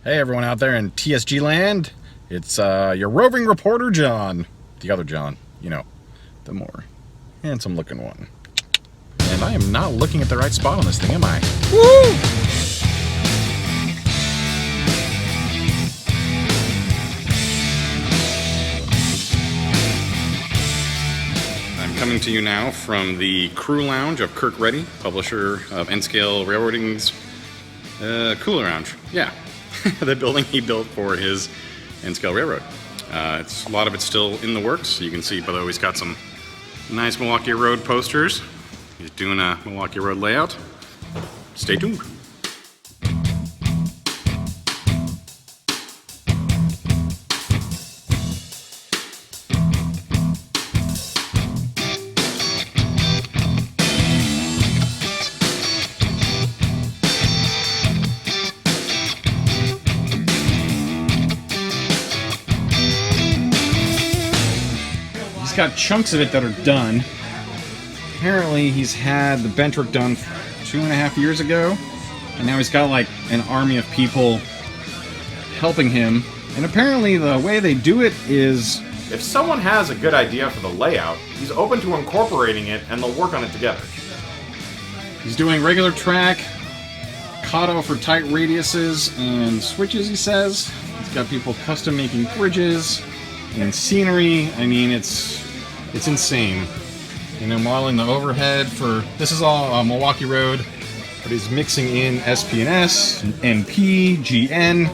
Hey everyone out there in TSG land, it's your roving reporter John. The other John, you know, the more handsome looking one. And I am not looking at the right spot on this thing, am I? Woo! I'm coming to you now from the crew lounge of Kirk, Reddie, publisher of N-Scale Railroading's Cooler Lounge. Yeah. The building he built for his N-Scale Railroad. A lot of it's still in the works. You can see below he's got some nice Milwaukee Road posters. He's doing a Milwaukee Road layout. Stay tuned. He's got chunks of it that are done. Apparently he's had the bench work done 2.5 years ago, and now he's got like an army of people helping him. And apparently the way they do it is, if someone has a good idea for the layout, he's open to incorporating it and they'll work on it together. he's doing regular track, Kato for tight radiuses and switches, he says. He's got people custom making bridges and scenery. I mean, it's insane. You know, modeling the overhead for, this is all Milwaukee Road, but he's mixing in SP&S, NP, GN,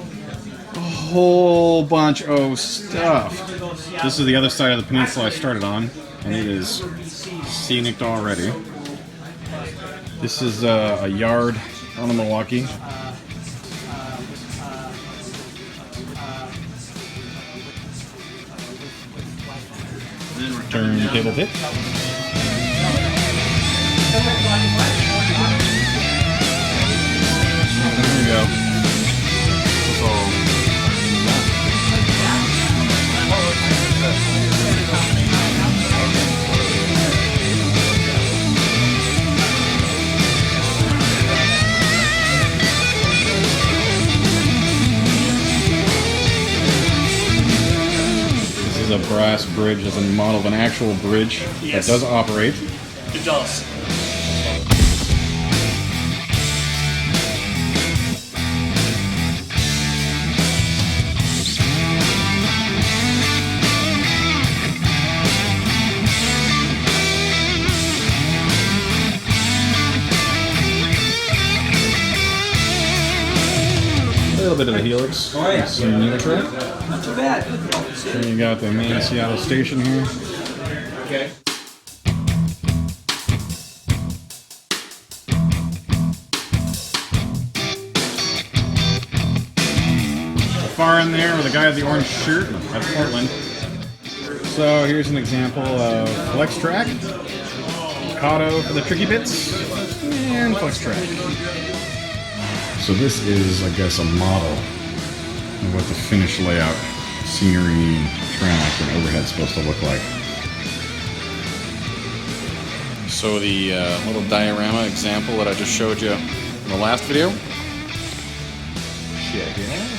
a whole bunch of stuff. This is the other side of the peninsula I started on, and it is scenic already. This is a yard on the Milwaukee. Turntable pit. There we go. This is a brass bridge. It's a model of an actual bridge that does operate. It does. A little bit of a helix. Oh, yeah. Some unit track. Not too bad. Then you got the main Seattle station here. Okay. Far in there with the guy with the orange shirt, that's Portland. So here's an example of flex track, Kato for the tricky bits, and flex track. So this is, I guess, a model of what the finished layout, scenery, track, and overhead is supposed to look like. So the little diorama example that I just showed you in the last video. Check it out.